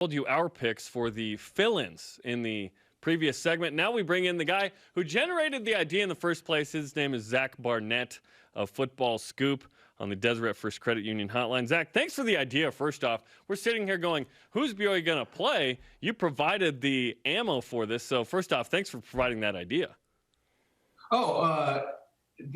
Told you our picks for the fill-ins in the previous segment. Now we bring in the guy who generated the idea in the first place. His name is Zach Barnett of Football Scoop on the Deseret First Credit Union hotline. Zach, thanks for the idea. First off, we're sitting here going, who's BYU going to play? You provided the ammo for this. So first off, thanks for providing that idea.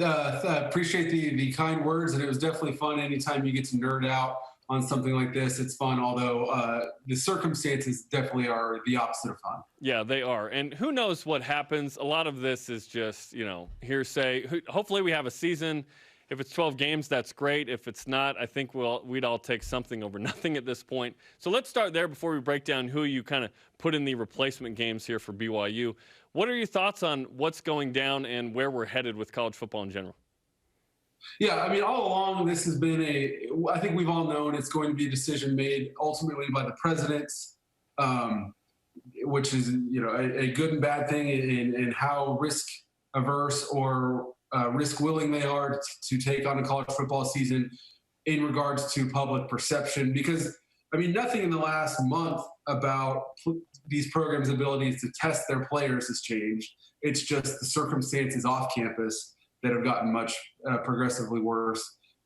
Appreciate the kind words, and it was definitely fun. Anytime you get to nerd out on something like this, it's fun, although the circumstances definitely are the opposite of fun. Yeah, they are. And who knows what happens? A lot of this is just, hearsay. Hopefully we have a season. If it's 12 games, that's great. If it's not, I think we'd all take something over nothing at this point. So let's start there before we break down who you kind of put in the replacement games here for BYU. What are your thoughts on what's going down and where we're headed with college football in general? Yeah, I mean, all along, this has been I think we've all known it's going to be a decision made ultimately by the presidents, which is, a good and bad thing in how risk averse or risk willing they are to take on a college football season in regards to public perception. Because, I mean, nothing in the last month about these programs' abilities to test their players has changed. It's just the circumstances off campus that have gotten much progressively worse.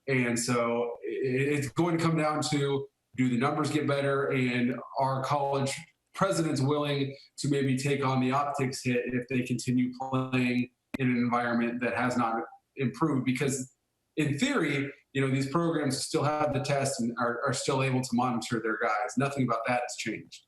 And so it's going to come down to, do the numbers get better, and are college presidents willing to maybe take on the optics hit if they continue playing in an environment that has not improved? Because in theory, these programs still have the test and are still able to monitor their guys. Nothing about that has changed.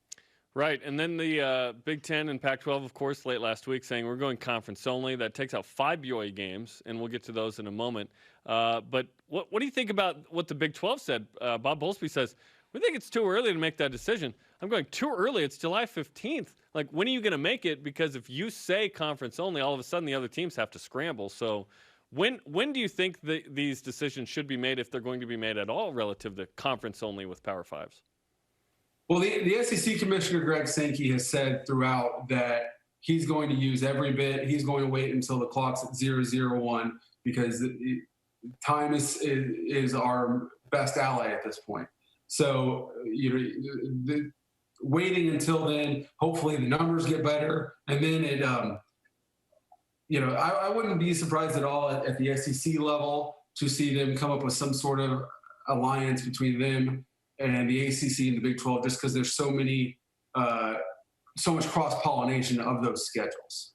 Right, and then the Big Ten and Pac-12, of course, late last week saying we're going conference only. That takes out 5 BYU games, and we'll get to those in a moment. But what do you think about what the Big 12 said? Bob Bowlesby says, we think it's too early to make that decision. I'm going, too early? It's July 15th. Like, when are you going to make it? Because if you say conference only, all of a sudden the other teams have to scramble. So when do you think these decisions should be made, if they're going to be made at all, relative to conference only with Power Fives? Well, the SEC Commissioner Greg Sankey has said throughout that he's going to use every bit. He's going to wait until the clock's at 0-0-1 because time is our best ally at this point. So, waiting until then, hopefully the numbers get better. And then I wouldn't be surprised at all at the SEC level to see them come up with some sort of alliance between them and the ACC and the Big 12, just because there's so much cross-pollination of those schedules.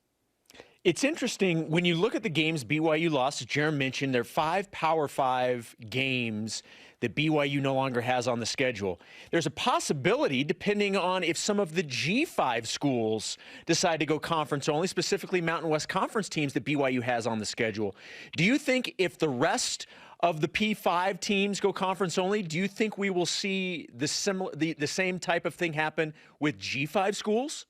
It's interesting when you look at the games BYU lost, as Jerem mentioned, there are 5 Power 5 games that BYU no longer has on the schedule. There's a possibility, depending on if some of the G5 schools decide to go conference only, specifically Mountain West Conference teams that BYU has on the schedule. Do you think if the rest of the P5 teams go conference only, do you think we will see the same type of thing happen with G5 schools?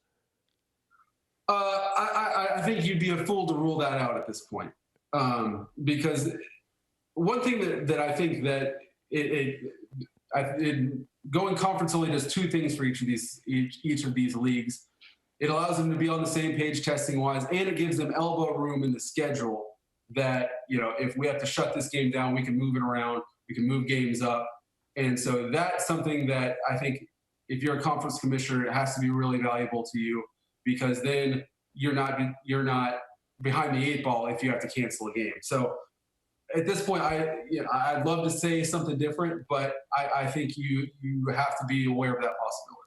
I think you'd be a fool to rule that out at this point, because one thing that I think that going conference only does 2 things for each of these leagues. It allows them to be on the same page testing wise, and it gives them elbow room in the schedule that, if we have to shut this game down, we can move it around, we can move games up. And so that's something that I think if you're a conference commissioner, it has to be really valuable to you, because then you're not behind the 8 ball if you have to cancel a game. So at this point, I'd love to say something different, but I think you have to be aware of that possibility.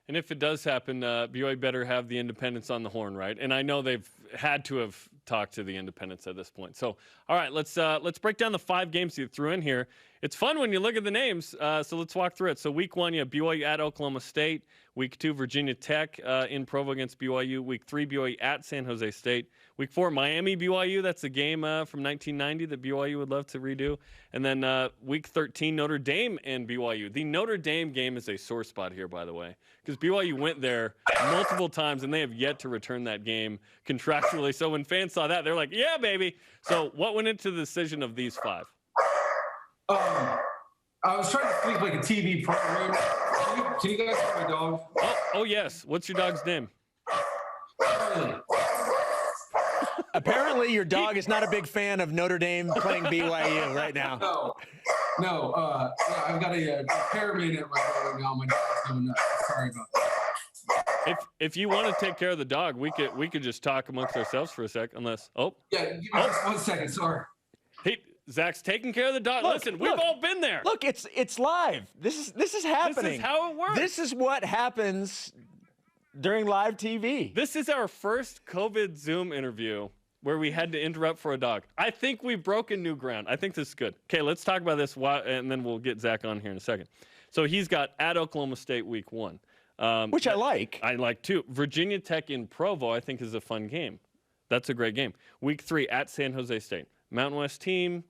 And if it does happen, BYU better have the independents on the horn, right? And I know they've had to have talked to the independents at this point. So, all right, let's break down the 5 games you threw in here. It's fun when you look at the names, so let's walk through it. So week 1, you have BYU at Oklahoma State. Week 2, Virginia Tech in Provo against BYU. Week 3, BYU at San Jose State. Week 4, Miami BYU. That's a game from 1990 that BYU would love to redo. And then week 13, Notre Dame and BYU. The Notre Dame game is a sore spot here, by the way, because BYU went there multiple times and they have yet to return that game contractually. So when fans saw that, they're like, yeah, baby. So what went into the decision of these 5? I was trying to think like a TV program. Can you guys hear my dog? Oh, yes. What's your dog's name? Apparently, your dog is not a big fan of Notre Dame playing BYU right now. No. Yeah, I've got a paramedic right now. My dog's going nuts. Sorry about that. If you want to take care of the dog, we could just talk amongst ourselves for a sec. Unless Yeah, give me just 1 second. Sorry. Hey, Zach's taking care of the dog. Look, Listen, we've all been there. Look, it's live. This is happening. This is how it works. This is what happens during live TV. This is our first COVID Zoom interview where we had to interrupt for a dog. I think we've broken new ground. I think this is good. Okay, let's talk about this, and then we'll get Zach on here in a second. So he's got at Oklahoma State week 1. Which I like. I like, too. Virginia Tech in Provo, I think, is a fun game. That's a great game. Week 3 at San Jose State. Mountain West team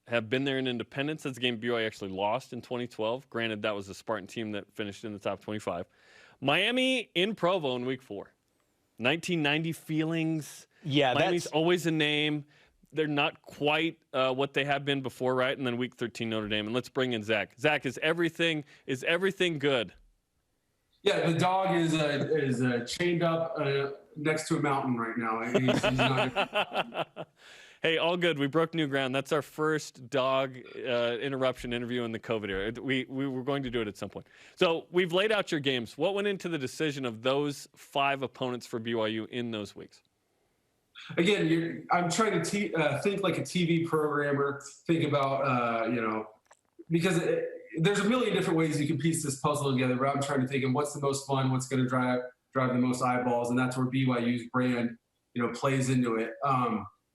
have been there in Independence. That's a game BYU actually lost in 2012. Granted, that was the Spartan team that finished in the top 25. Miami in Provo in week 4. 1990 feelings. Yeah, Miami's always a name. They're not quite what they have been before, right? And then week 13, Notre Dame. And let's bring in Zach. Zach, is everything good? Yeah, the dog is chained up next to a mountain right now. He's not... Hey, all good. We broke new ground. That's our first dog interruption interview in the COVID era. We were going to do it at some point. So we've laid out your games. What went into the decision of those 5 opponents for BYU in those weeks? Again, I'm trying to think like a TV programmer. Think about, because there's a million different ways you can piece this puzzle together. But I'm trying to think of what's the most fun, what's going to drive the most eyeballs, and that's where BYU's brand, plays into it.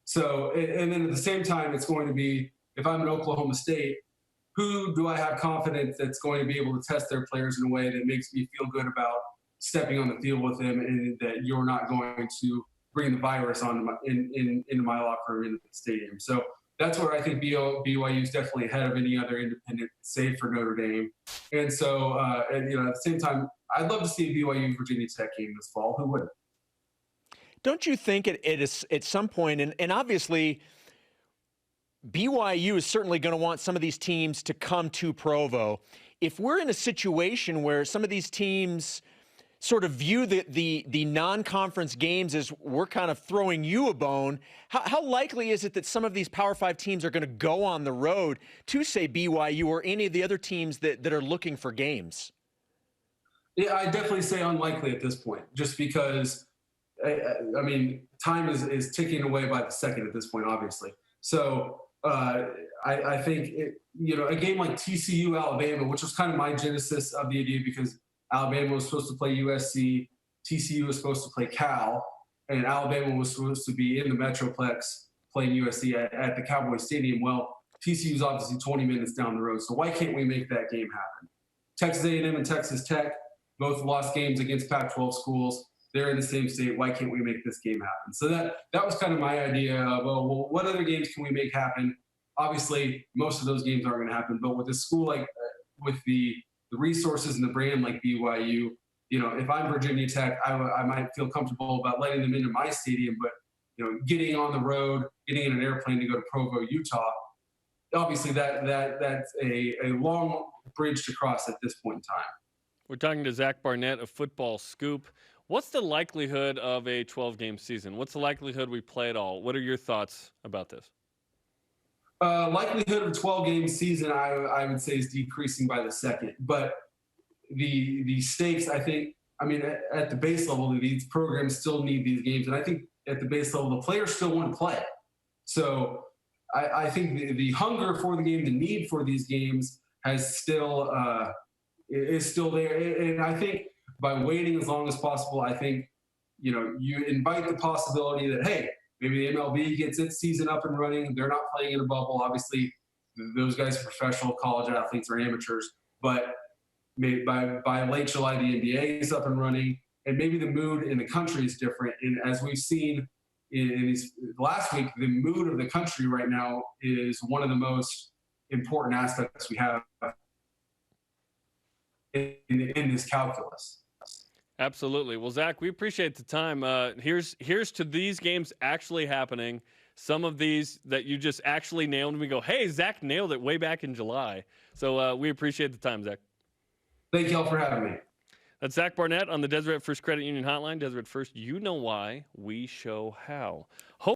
So, and then at the same time, it's going to be, if I'm at Oklahoma State, who do I have confidence that's going to be able to test their players in a way that makes me feel good about stepping on the field with them, and that you're not going to bring the virus into my locker room, into the stadium. So that's where I think BYU is definitely ahead of any other independent, save for Notre Dame. And so, at the same time, I'd love to see a BYU Virginia Tech game this fall. Who wouldn't? Don't you think it is at some point, and obviously BYU is certainly going to want some of these teams to come to Provo. If we're in a situation where some of these teams sort of view the non-conference games as we're kind of throwing you a bone, how likely is it that some of these Power 5 teams are going to go on the road to, say, BYU or any of the other teams that are looking for games? Yeah, I definitely say unlikely at this point, just because I mean, time is ticking away by the second at this point, obviously. So I think, a game like TCU Alabama, which was kind of my genesis of the idea, because Alabama was supposed to play USC, TCU was supposed to play Cal, and Alabama was supposed to be in the Metroplex playing USC at the Cowboy Stadium. Well, TCU is obviously 20 minutes down the road, so why can't we make that game happen? Texas A&M and Texas Tech both lost games against Pac-12 schools. They're in the same state. Why can't we make this game happen? So that was kind of my idea of, well, what other games can we make happen? Obviously, most of those games aren't going to happen, but with a school like with the resources and the brand like BYU, if I'm Virginia Tech, I might feel comfortable about letting them into my stadium, but getting on the road, getting in an airplane to go to Provo, Utah, obviously that's a long bridge to cross at this point in time. We're talking to Zach Barnett of Football Scoop. What's the likelihood of a 12-game season? What's the likelihood we play it all? What are your thoughts about this? Likelihood of a 12-game season, I would say, is decreasing by the second. But the stakes, I think, at the base level, these programs still need these games. And I think at the base level, the players still want to play. So I think the hunger for the game, the need for these games is still there. And I think by waiting as long as possible, I think, you invite the possibility that, hey, maybe the MLB gets its season up and running. They're not playing in a bubble. Obviously, those guys are professional college athletes or amateurs. But maybe by late July, the NBA is up and running. And maybe the mood in the country is different. And as we've seen in last week, the mood of the country right now is one of the most important aspects we have in this calculus. Absolutely. Well, Zach, we appreciate the time. Here's to these games actually happening. Some of these that you just actually nailed, and we go, hey, Zach nailed it way back in July. So we appreciate the time, Zach. Thank you all for having me. That's Zach Barnett on the Deseret First Credit Union Hotline. Deseret First, you know why, we show how.